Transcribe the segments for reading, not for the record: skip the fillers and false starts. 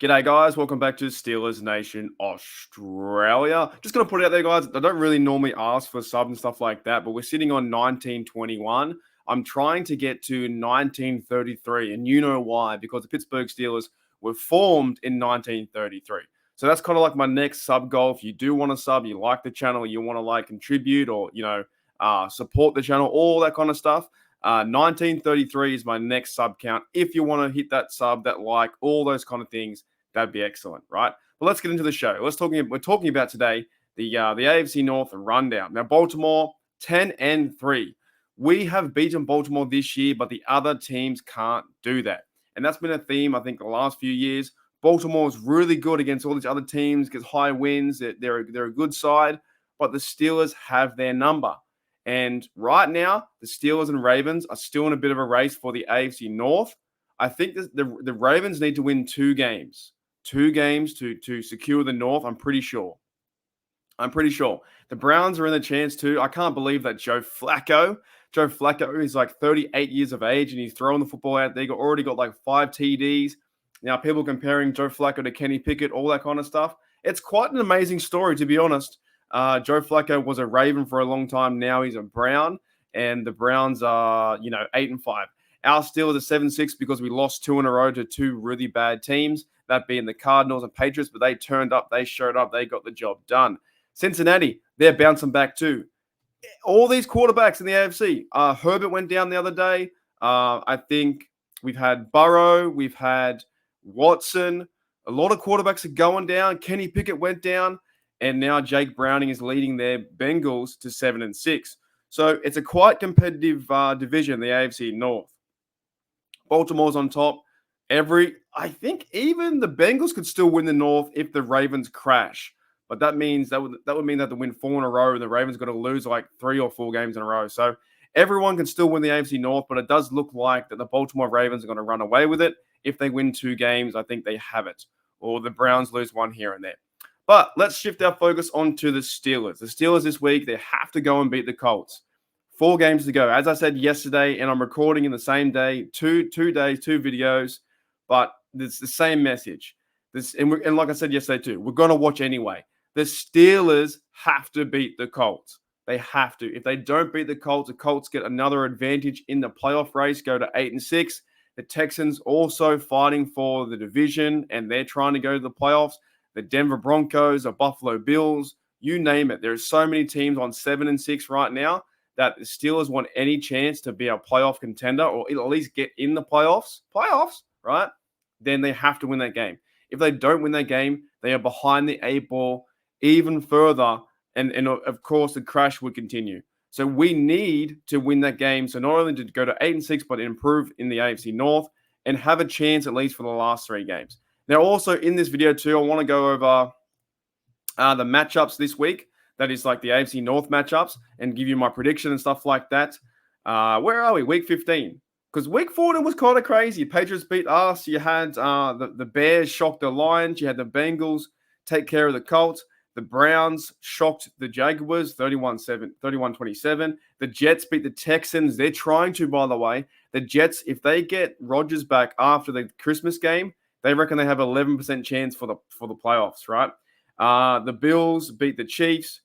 G'day, guys. Welcome back to Steelers Nation Australia. Just going to put it out there, guys. I don't really normally ask for sub and stuff like that, but we're sitting on 1921. I'm trying to get to 1933, and you know why? Because the Pittsburgh Steelers were formed in 1933. So that's kind of like my next sub goal. If you do want to sub, you like the channel, you want to contribute or, support the channel, all that kind of stuff. 1933 is my next sub count. If you want to hit that sub, that like, all those kind of things, that'd be excellent, right? But let's get into the show. We're talking about today the AFC North rundown. Now, Baltimore 10-3. We have beaten Baltimore this year, but the other teams can't do that, and that's been a theme I think the last few years. Baltimore is really good against all these other teams, gets high wins. They're a good side, but the Steelers have their number. And right now, the Steelers and Ravens are still in a bit of a race for the AFC North. I think the Ravens need to win two games to secure the North. I'm pretty sure. The Browns are in the chance too. I can't believe that Joe Flacco is like 38 years of age and he's throwing the football out there. Already got like 5 TDs. Now, people comparing Joe Flacco to Kenny Pickett, all that kind of stuff. It's quite an amazing story, to be honest. Joe Flacco was a Raven for a long time. Now he's a Brown, and the Browns are, 8-5. Our Steelers are 7-6 because we lost 2 in a row to 2 really bad teams, that being the Cardinals and Patriots, but they turned up, they showed up, they got the job done. Cincinnati, they're bouncing back too. All these quarterbacks in the AFC. Herbert went down the other day. I think we've had Burrow, we've had Watson. A lot of quarterbacks are going down. Kenny Pickett went down. And now Jake Browning is leading their Bengals to 7-6. So it's a quite competitive division, the AFC North. Baltimore's on top. I think even the Bengals could still win the North if the Ravens crash. But that means that would mean that they win 4 in a row, and the Ravens got to lose like 3 or 4 games in a row. So everyone can still win the AFC North, but it does look like that the Baltimore Ravens are going to run away with it. If they win 2 games, I think they have it. Or the Browns lose 1 here and there. But let's shift our focus onto the Steelers. The Steelers this week, they have to go and beat the Colts. 4 games to go. As I said yesterday, and I'm recording in the same day, two days, 2 videos, but it's the same message. And like I said yesterday too, we're going to watch anyway. The Steelers have to beat the Colts. They have to. If they don't beat the Colts get another advantage in the playoff race, go to 8-6. The Texans also fighting for the division, and they're trying to go to the playoffs. The Denver Broncos, the Buffalo Bills, you name it. There's so many teams on 7-6 right now that the Steelers want any chance to be a playoff contender or at least get in the playoffs, right? Then they have to win that game. If they don't win that game, they are behind the 8 ball even further. And of course, the crash would continue. So we need to win that game. So not only to go to 8-6, but improve in the AFC North and have a chance at least for the last 3 games. Now, also in this video too, I want to go over the matchups this week. That is like the AFC North matchups and give you my prediction and stuff like that. Where are we? Week 15. Because week 14 was kind of crazy. Patriots beat us. You had the Bears shock the Lions. You had the Bengals take care of the Colts. The Browns shocked the Jaguars 31-27. The Jets beat the Texans. They're trying to, by the way. The Jets, if they get Rodgers back after the Christmas game, they reckon they have 11% chance for the playoffs, right? The Bills beat the Chiefs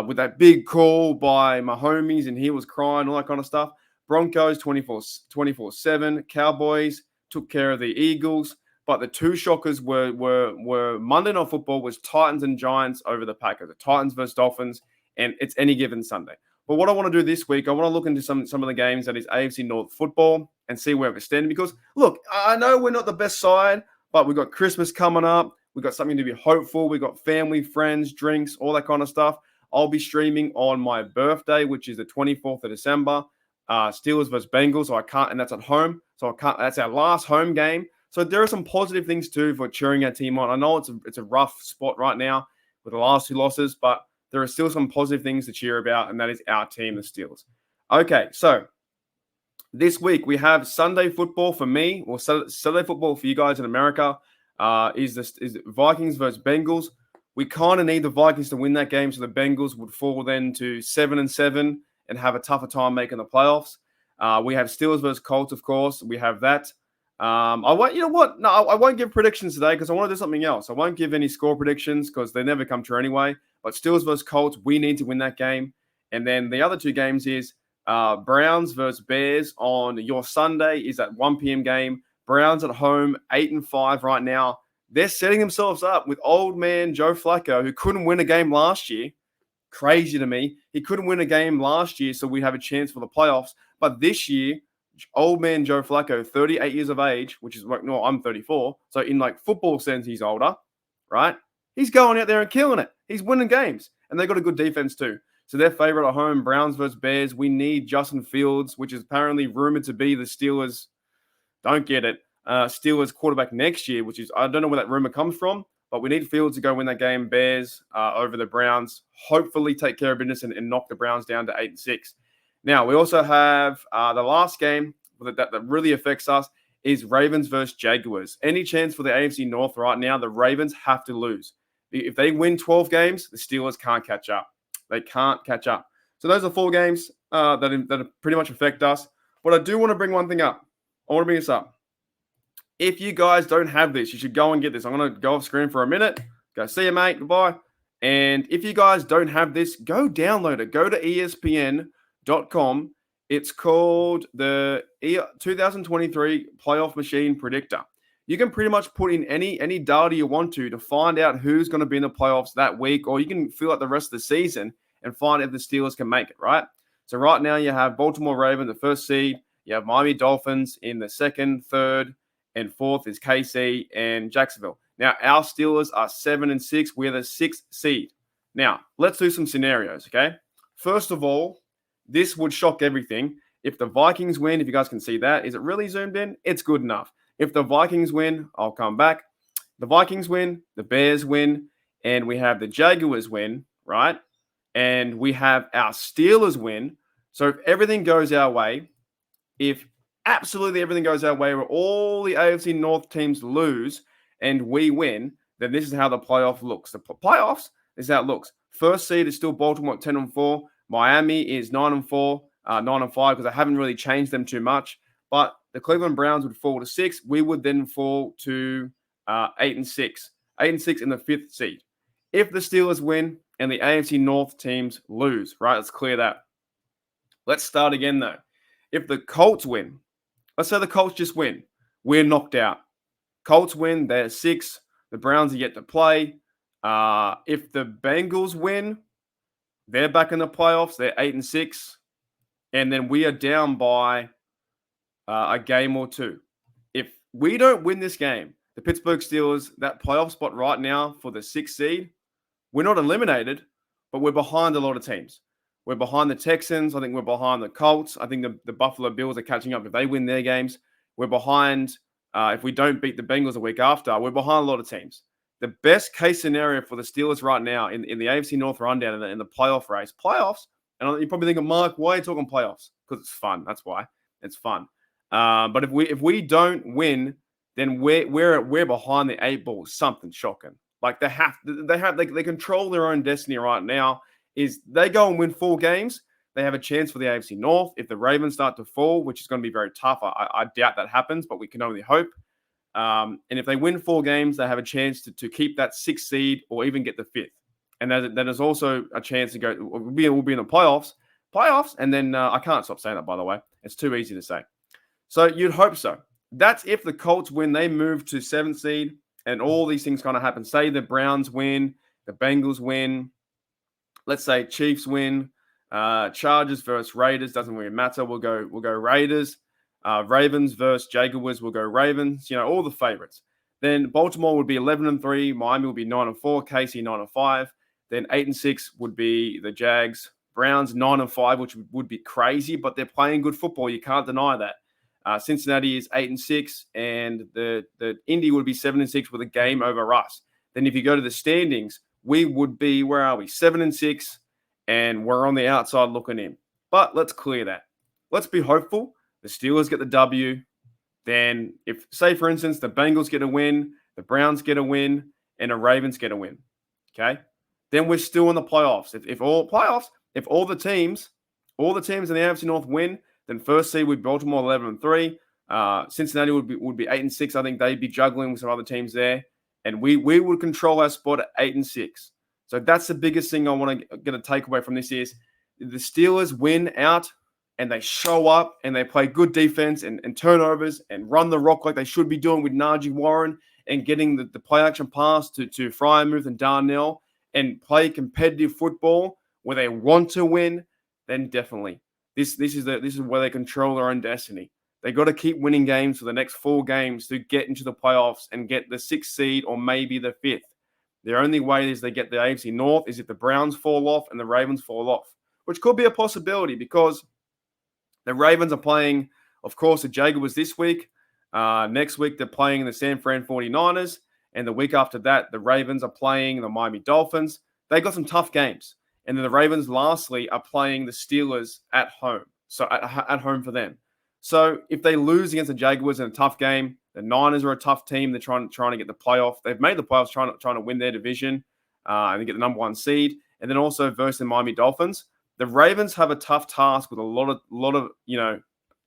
with that big call by Mahomes, and he was crying, all that kind of stuff. Broncos 24-7. Cowboys took care of the Eagles. But the 2 shockers were Monday Night Football was Titans and Giants over the Packers. The Titans versus Dolphins, and it's any given Sunday. But what I want to do this week, I want to look into some of the games that is AFC North football and see where we're standing. Because, look, I know we're not the best side, but we've got Christmas coming up. We've got something to be hopeful. We've got family, friends, drinks, all that kind of stuff. I'll be streaming on my birthday, which is the 24th of December. Steelers versus Bengals, so I can't, and that's at home. So I can't. That's our last home game. So there are some positive things too for cheering our team on. I know it's a rough spot right now with the last 2 losses, but there are still some positive things to cheer about, and that is our team, the Steelers. Okay, so this week we have Sunday football for me, or Saturday football for you guys in America. Is Vikings versus Bengals. We kind of need the Vikings to win that game, so the Bengals would fall then to 7-7 and have a tougher time making the playoffs. We have Steelers versus Colts, of course. We have that. I won't. You know what? No, I won't give predictions today because I want to do something else. I won't give any score predictions because they never come true anyway. But Steelers versus Colts, we need to win that game. And then the other two games is Browns versus Bears on your Sunday is that 1 p.m. game. Browns at home, 8-5 right now. They're setting themselves up with old man Joe Flacco, who couldn't win a game last year. Crazy to me. He couldn't win a game last year, so we have a chance for the playoffs. But this year, old man Joe Flacco, 38 years of age, which is like, no, I'm 34. So in like football sense, he's older, right? He's going out there and killing it. He's winning games. And they've got a good defense too. So their favorite at home, Browns versus Bears. We need Justin Fields, which is apparently rumored to be the Steelers. Don't get it. Steelers quarterback next year, which is, I don't know where that rumor comes from, but we need Fields to go win that game. Bears over the Browns. Hopefully take care of business and knock the Browns down to 8-6. Now, we also have the last game that really affects us is Ravens versus Jaguars. Any chance for the AFC North right now, the Ravens have to lose. If they win 12 games, the Steelers can't catch up. They can't catch up. So those are 4 games that pretty much affect us. But I do want to bring one thing up. I want to bring this up. If you guys don't have this, you should go and get this. I'm going to go off screen for a minute. Go, see you, mate. Goodbye. And if you guys don't have this, go download it. Go to ESPN.com. It's called the 2023 Playoff Machine Predictor. You can pretty much put in any data you want to find out who's going to be in the playoffs that week, or you can fill out the rest of the season and find if the Steelers can make it, right? So right now you have Baltimore Ravens, the first seed. You have Miami Dolphins in the second, third, and fourth is KC and Jacksonville. Now, our Steelers are 7-6. We're the 6th seed. Now, let's do some scenarios, okay? First of all, this would shock everything. If the Vikings win, if you guys can see that, is it really zoomed in? It's good enough. If the Vikings win, I'll come back. The Vikings win, the Bears win, and we have the Jaguars win, right? And we have our Steelers win. So if everything goes our way, if absolutely everything goes our way where all the AFC North teams lose and we win, then this is how the playoff looks. The playoffs is how it looks. First seed is still Baltimore at 10-4. Miami is 9-4, 9-5 because I haven't really changed them too much. But the Cleveland Browns would fall to 6. We would then fall to 8-6. 8-6 in the 5th seed. If the Steelers win and the AFC North teams lose, right? Let's clear that. Let's start again though. If the Colts win, let's say the Colts just win, we're knocked out. Colts win, they're 6. The Browns are yet to play. If the Bengals win, they're back in the playoffs. They're 8-6. And then we are down by a game or 2. If we don't win this game, the Pittsburgh Steelers, that playoff spot right now for the 6th seed, we're not eliminated, but we're behind a lot of teams. We're behind the Texans. I think we're behind the Colts. I think the Buffalo Bills are catching up if they win their games. We're behind, if we don't beat the Bengals a week after, we're behind a lot of teams. The best case scenario for the Steelers right now in the AFC North rundown in the playoff race, and you're probably thinking, Mark, why are you talking playoffs? Because it's fun. That's why. It's fun. But if we don't win, then we're behind the 8 ball. Something shocking. Like they control their own destiny right now. Is they go and win 4 games, they have a chance for the AFC North. If the Ravens start to fall, which is going to be very tough, I doubt that happens, but we can only hope. And if they win 4 games, they have a chance to keep that 6th seed or even get the 5th. And that is also a chance to go. We'll be in the playoffs, and then I can't stop saying that, by the way. It's too easy to say. So you'd hope so. That's if the Colts win, they move to 7th seed, and all these things kind of happen. Say the Browns win, the Bengals win. Let's say Chiefs win, Chargers versus Raiders, doesn't really matter. We'll go Raiders. Ravens versus Jaguars, we'll go Ravens. All the favorites. Then Baltimore would be 11-3, Miami would be 9-4, KC 9-5. Then 8-6 would be the Jags. Browns 9-5, which would be crazy, but they're playing good football. You can't deny that. Cincinnati is 8-6, and the Indy would be 7-6 with a game over us. Then if you go to the standings, we would be, where are we? 7-6, and we're on the outside looking in. But let's clear that. Let's be hopeful. The Steelers get the W. Then if, say, for instance, the Bengals get a win, the Browns get a win, and the Ravens get a win, okay? Then we're still in the playoffs. If all the teams in the AFC North win, then first seed would be Baltimore 11-3. Cincinnati would be 8-6. I think they'd be juggling with some other teams there, and we would control our spot at 8-6. So that's the biggest thing I want to get a takeaway from this is the Steelers win out and they show up and they play good defense and turnovers and run the rock like they should be doing with Najee Warren and getting the play action pass to Freiermuth and Darnell and play competitive football where they want to win, then definitely this is where they control their own destiny. They got to keep winning games for the next 4 games to get into the playoffs and get the 6th seed or maybe the 5th. Their only way is they get the AFC North is if the Browns fall off and the Ravens fall off, which could be a possibility because the Ravens are playing, of course, the Jaguars this week. Next week, they're playing the San Fran 49ers. And the week after that, the Ravens are playing the Miami Dolphins. They got some tough games. And then the Ravens, lastly, are playing the Steelers at home. So at home for them. So if they lose against the Jaguars in a tough game, the Niners are a tough team. They're trying to get the playoff. They've made the playoffs trying to win their division and get the number 1 seed. And then also versus the Miami Dolphins. The Ravens have a tough task with a lot of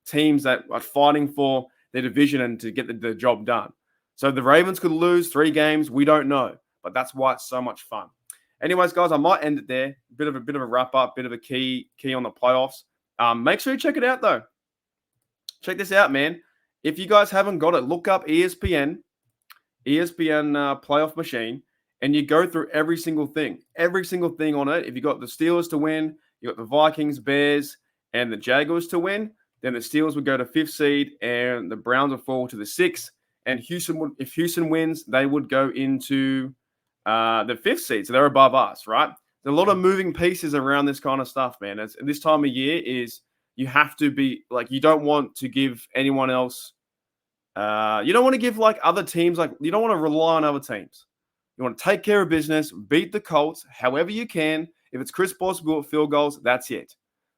teams that are fighting for their division and to get the job done. So the Ravens could lose 3 games. We don't know, but that's why it's so much fun. Anyways, guys, I might end it there. Bit of a wrap up, bit of a key on the playoffs. Make sure you check it out though. Check this out, man. If you guys haven't got it, look up ESPN playoff machine, and you go through every single thing on it. If you got the Steelers to win, you got the Vikings, Bears, and the Jaguars to win, then the Steelers would go to 5th seed, and the Browns would fall to the 6th. And if Houston wins, they would go into the 5th seed, so they're above us, right? There's a lot of moving pieces around this kind of stuff, man. This time of year is you have to be like, you don't want to give anyone else. You don't want to give like other teams, like you don't want to rely on other teams. You want to take care of business, beat the Colts however you can. If it's Chris Boswell field goals, that's it.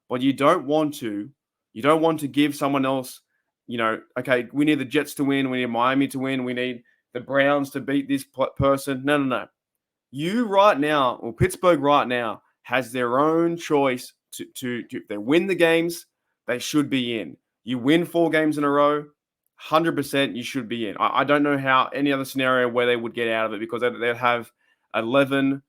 But you don't want to give someone else, okay, we need the Jets to win, we need Miami to win, we need the Browns to beat this person. No. You right now, or Pittsburgh right now, has their own choice to if they win the games, they should be in. You win 4 games in a row, 100% you should be in. I don't know how any other scenario where they would get out of it because they'd have 11-6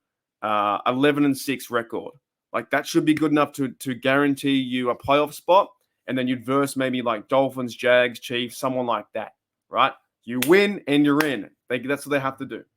record. Like that should be good enough to guarantee you a playoff spot, and then you'd verse maybe like Dolphins, Jags, Chiefs, someone like that, right? You win and you're in. That's what they have to do.